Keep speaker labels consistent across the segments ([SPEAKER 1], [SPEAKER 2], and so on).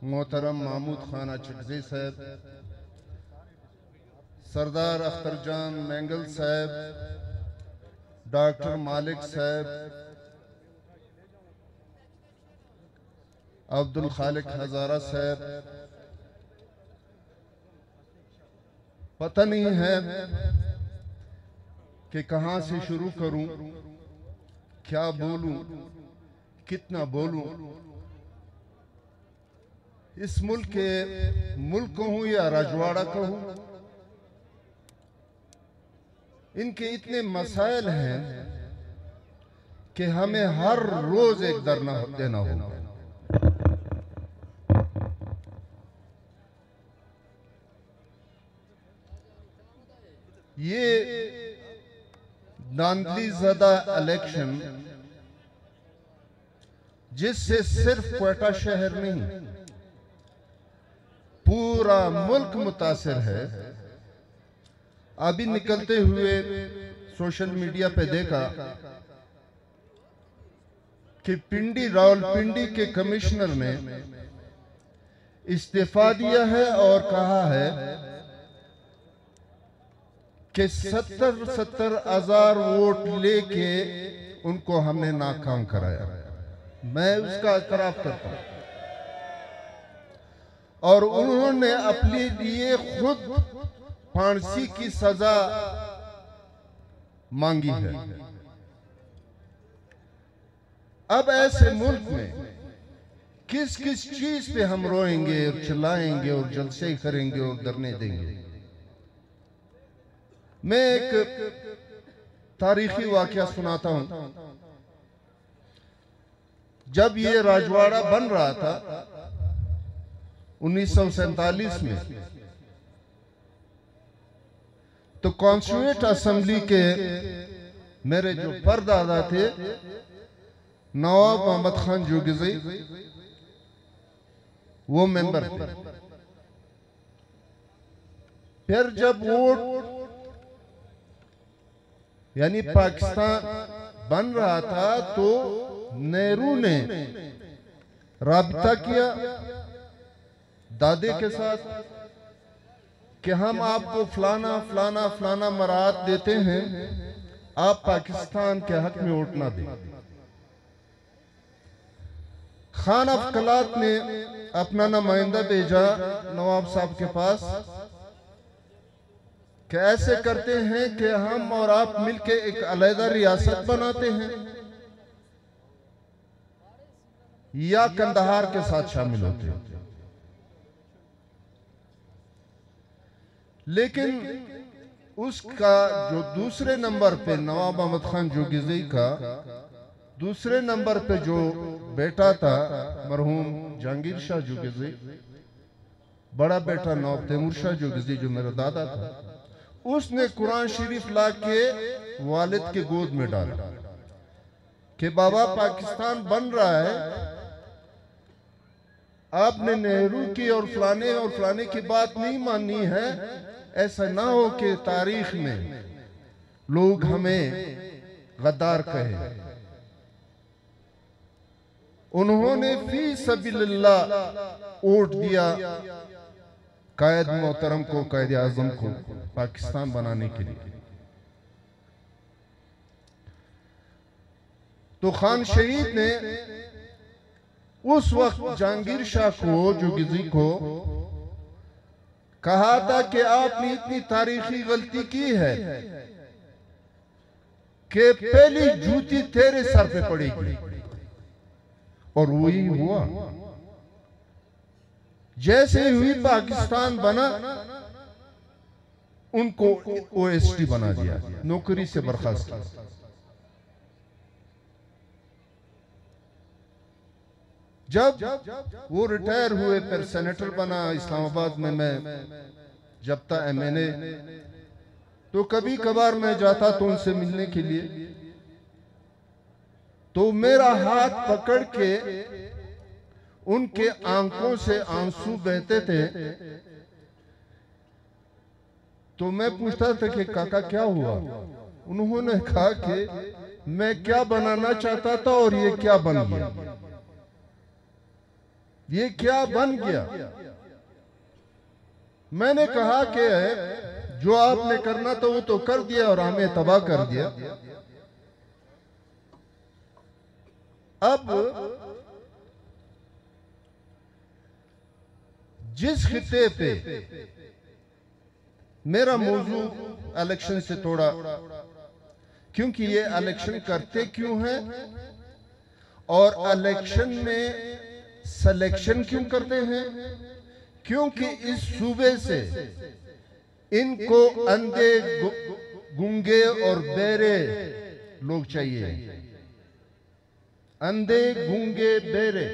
[SPEAKER 1] मोहतरम महमूद खान अचकज़ई साहब, सरदार अख्तर जान मैंगल साहब, डॉक्टर मालिक साहब, अब्दुल खालिक हजारा साहब, पता नहीं है कि कहां से शुरू करूं, क्या बोलूं, कितना बोलूं। इस मुल्क कहूं या रजवाड़ा कहूं, इनके इतने मसाइल हैं कि हमें हर रोज एक धरना देना होगा। ये धांधली ज़दा इलेक्शन, जिससे सिर्फ क्वेटा शहर नहीं पूरा मुल्क मुतासिर है। अभी निकलते हुए सोशल मीडिया पे देखा कि रावलपिंडी के कमिश्नर ने इस्तीफा दिया है और कहा है कि 70,000 वोट लेके उनको हमने नाकाम कराया। मैं उसका इतराफ करता हूं। और उन्होंने अपने लिए खुद फांसी की सजा मांगी है। अब ऐसे मुल्क में किस किस चीज पे हम रोएंगे और चिल्लाएंगे और जलसे करेंगे और धरने देंगे। मैं एक तारीखी वाकया सुनाता हूं। जब ये राजवाड़ा बन रहा था 1947 में, तो कॉन्स्टिट्यूएंट असेंबली के मेरे जो परदादा थे नवाब मोहम्मद खान जोगिज़ई, वो मेंबर थे। फिर जब वोट यानी पाकिस्तान बन रहा था, तो नेहरू ने राब्ता किया दादे के साथ कि हम आपको फलाना फलाना फलाना मराहत देते हैं, आप पाकिस्तान के हक में वोट ना दें। खान अफकलात ने अपना नुमाइंदा भेजा नवाब साहब के पास कि ऐसे करते हैं कि हम और आप मिलके एक अलहदा रियासत बनाते हैं या कंदहार के साथ शामिल होते हैं। लेकिन उसका जो दूसरे नंबर पे नवाब मोहम्मद खान जोगिज़ई का दूसरे नंबर पे जो बेटा था मरहूम जहांगीर शाह जोगिज़ई, बड़ा बेटा नवाब तैमूर शाह जोगिज़ई जो मेरा दादा था, उसने कुरान शरीफ ला के वालिद के गोद में डाला कि बाबा पाकिस्तान बन रहा है, आपने नेहरू की और फलाने की बात नहीं माननी है। ऐसा ना हो कि तारीख में लोग हमें गद्दार कहे। उन्होंने फी सबिलिल्लाह वोट दिया कायद मोहतरम को, कायद आजम को पाकिस्तान बनाने के लिए। तो खान शहीद ने उस वक्त जहांगीर शाह को जोगिज़ई को कहा था कि आपने इतनी तारीखी गलती की है कि पहली जूती तेरे सर पे पड़ेगी। और वही हुआ। जैसे हुई पाकिस्तान बना, उनको ओएसटी बना दिया, नौकरी से बर्खास्त किया। जब वो रिटायर हुए, फिर सेनेटर बना इस्लामाबाद में। मैं जब था एमएनए, तो कभी कभार मैं जाता तो उनसे मिलने के लिए, तो मेरा हाथ पकड़ के उनके आंखों से आंसू बहते थे। तो मैं पूछता था कि काका क्या हुआ। उन्होंने कहा कि मैं क्या बनाना चाहता था और ये क्या बन गया। ये क्या बन गया? मैंने कहा कि जो आपने करना था वो तो कर दिया और हमें तबाह कर दिया। अब जिस खिते पे मेरा मौजू इलेक्शन से थोड़ा, क्योंकि ये इलेक्शन करते क्यों हैं और इलेक्शन में सिलेक्शन क्यों करते हैं? क्योंकि इस सूबे से इनको अंधे, गूंगे और बहरे लोग चाहिए। अंधे, गूंगे, बहरे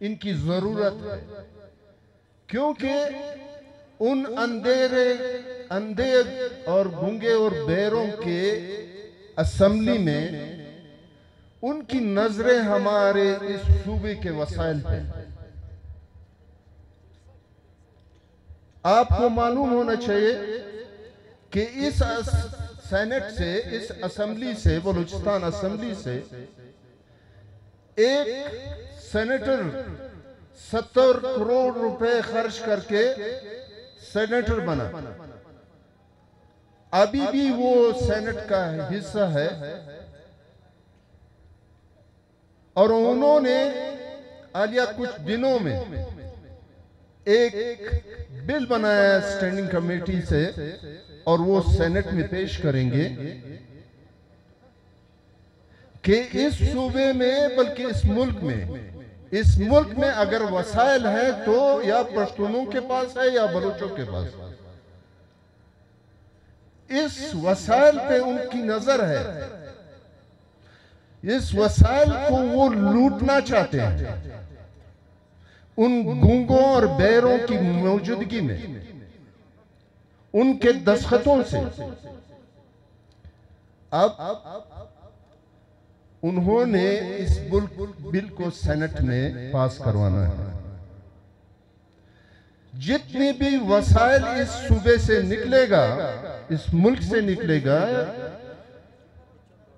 [SPEAKER 1] इनकी जरूरत है, क्योंकि उन अंधे और गूंगे और बहरों के असेंबली में उनकी नजरें हमारे इस सूबे के वसाइल पे। आपको मालूम होना चाहिए कि इस सेनेट से, इस असेंबली से, बलूचिस्तान असेंबली से एक सेनेटर 70 करोड़ रुपए खर्च करके सेनेटर बना। अभी भी वो सेनेट का हिस्सा है और उन्होंने आलिया कुछ दिनों में एक बिल बनाया स्टैंडिंग कमेटी से और वो सेनेट में पेश करेंगे कि इस सूबे में, बल्कि इस मुल्क में अगर वसाइल है तो या पश्तूनों के पास है या बलूचों के पास। इस वसाइल पे उनकी नजर है, इस वसाइल को वो लूटना चाहते हैं उन गूंगों और बहरों की मौजूदगी में, उनके दस्तखतों से। अब उन्होंने इस बिल को सेनेट में पास करवाना है। जितने भी वसाइल इस सूबे से निकलेगा, इस मुल्क से निकलेगा,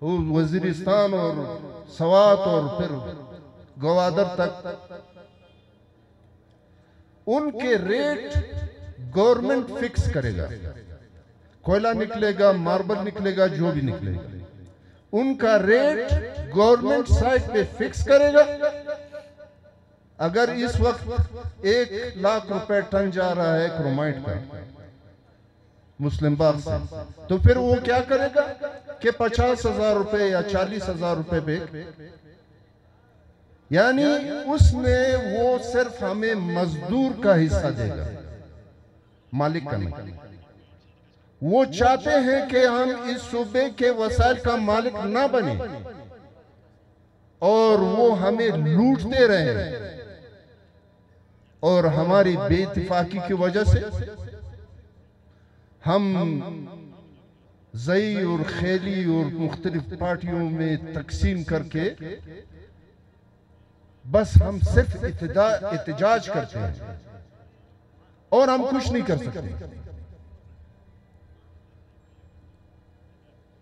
[SPEAKER 1] वजीरिस्तान और सवात और फिर गवादर तक, उनके रेट गवर्नमेंट फिक्स करेगा। कोयला निकलेगा, मार्बल निकलेगा, जो भी निकलेगा, उनका रेट गवर्नमेंट साइड पे फिक्स करेगा। अगर इस वक्त 1 लाख रुपए टन जा रहा है क्रोमाइट का मुस्लिम बाग से, तो फिर वो क्या करेगा कि 50,000 रुपए या 40,000 रुपए पे, यानी उसमें वो सिर्फ हमें मजदूर का हिस्सा देगा, मालिक का नहीं। वो चाहते हैं कि हम इस सूबे के वसाइल का मालिक ना बने और वो हमें लूटते रहे, और हमारी बेइत्तेफाकी की वजह से हम जई और खेली और मुख्तलिफ पार्टियों में तकसीम करके बस हम सिर्फ एहतजाज करते हैं और हम कुछ नहीं कर सकते।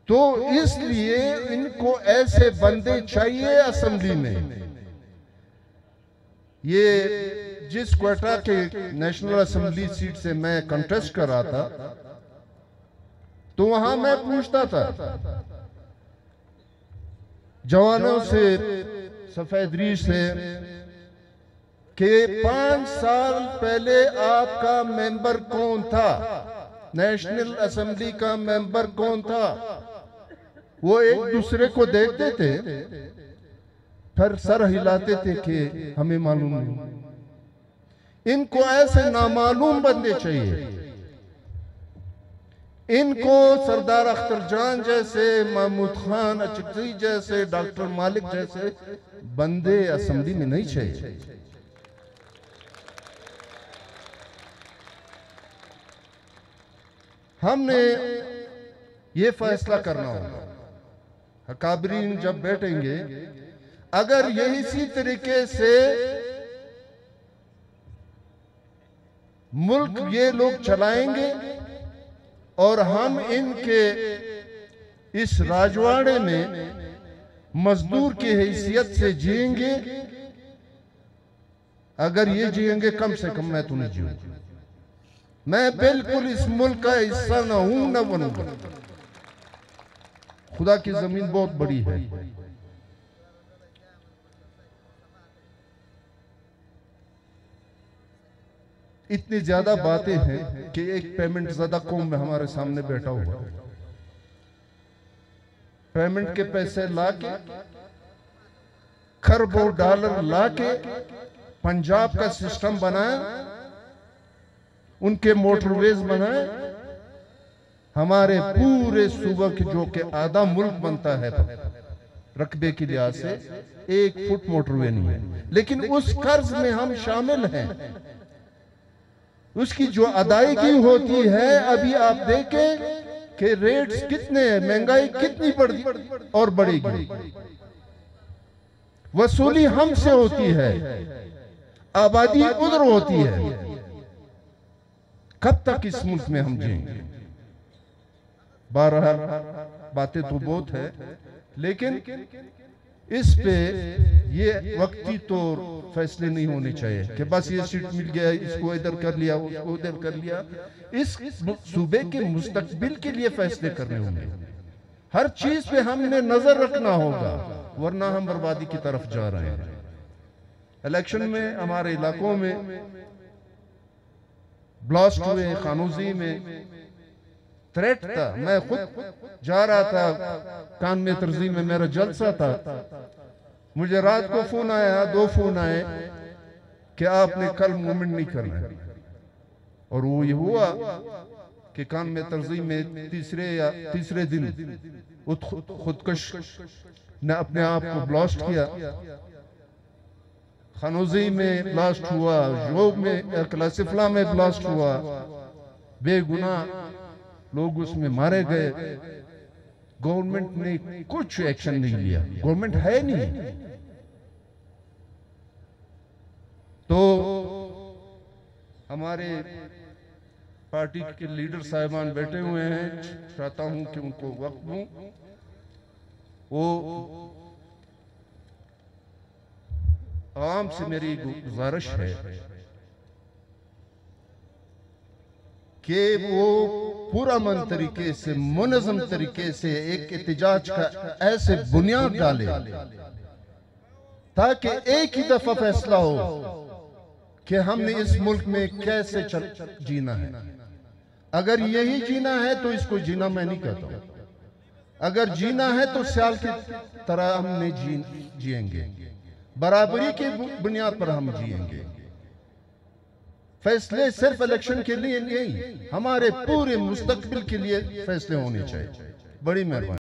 [SPEAKER 1] तो इसलिए इनको ऐसे बंदे चाहिए असेंबली में। ये जिस क्वेटा के नेशनल असेंबली सीट से मैं कंटेस्ट कर रहा था, तो वहां मैं पूछता था जवानों से, सफेदरी से, कि 5 साल पहले आपका मेंबर कौन था, नेशनल असेंबली का मेंबर कौन था। वो एक दूसरे को देखते थे, फिर सर हिलाते थे कि हमें मालूम नहीं। इनको ऐसे नामालूम बंदे चाहिए। इनको सरदार अख्तर जान जैसे, महमूद खान अचकरी जैसे, डॉक्टर मालिक जैसे बंदे असेंबली में नहीं चाहिए। हमने ये फैसला करना होगा, हकाबरीन जब बैठेंगे, अगर यही इसी तरीके से मुल्क ये लोग चलाएंगे और हम इनके इस राजवाड़े में मजदूर की हैसियत से जिएंगे, अगर ये जिएंगे कम से कम मैं तो नहीं जीऊंगा। मैं बिल्कुल इस मुल्क का हिस्सा न हूं न बनूंगा। खुदा की जमीन बहुत बड़ी है। इतनी ज्यादा बातें हैं कि एक पेमेंट ज्यादा कौम में हमारे सामने बैठा हुआ है। पेमेंट के पैसे लाके, खरबों डॉलर लाके पंजाब का सिस्टम बनाया, उनके मोटरवेज बनाए। हमारे पूरे सूबा के जो कि आधा मुल्क बनता है रकबे के लिहाज से, 1 फुट मोटरवे नहीं है। लेकिन उस कर्ज में हम शामिल हैं। उसकी जो अदायगी होती है, अभी आप देखें कि रेट्स कितने हैं, महंगाई कितनी बढ़ी और बढ़ेगी। वसूली हमसे होती है, आबादी उधर होती है। कब तक इस मुल्क में हम जिएंगे? बहरहाल बातें तो बहुत है, लेकिन इस पे ये वक्ती तौर फैसले नहीं होने चाहिए कि बस ये सीट मिल गया, इसको इधर कर लिया, उसको उधर कर लिया। इस सूबे के मुस्तकबिल के लिए फैसले करने होंगे। हर चीज पे हमने नजर रखना होगा, वरना हम बर्बादी की तरफ जा रहे हैं। इलेक्शन में हमारे इलाकों में ब्लास्ट हुए, खानूजी में थ्रेट था। मैं खुद जा रहा था, कान में तर्जी में मेरा जलसा था। मुझे रात को फोन आया, 2 फोन आए कि आपने कल मूवमेंट नहीं करना है। और वो ये हुआ कि कान में तर्जी में तीसरे दिन खुदकश ने अपने आप को ब्लास्ट किया। खनौजी में ब्लास्ट हुआ, जोब में क्लासिफला में ब्लास्ट हुआ। बेगुनाह लोग उसमें मारे गए। गवर्नमेंट ने कुछ एक्शन नहीं लिया, गवर्नमेंट है नहीं। तो हमारे पार्टी के लीडर साहिबान बैठे हुए हैं, चाहता हूं कि उनको वक्त दूं। वो आवाम से मेरी गुजारिश है कि वो पुरअमन तरीके से, मुनज़्ज़म तरीके से एक एहतजाज का ऐसे बुनियाद डाले ताकि एक ही दफा फैसला हो कि हमने इस मुल्क में कैसे जीना है। अगर यही जीना है तो इसको जीना मैं नहीं कहता। अगर जीना है तो सियाल की तरह हमने जिएंगे, बराबरी की बुनियाद पर हम जिएंगे। फैसले सिर्फ इलेक्शन के लिए नहीं, हमारे पूरे मुस्तकबिल के लिए फैसले होने चाहिए। बड़ी मेहरबानी।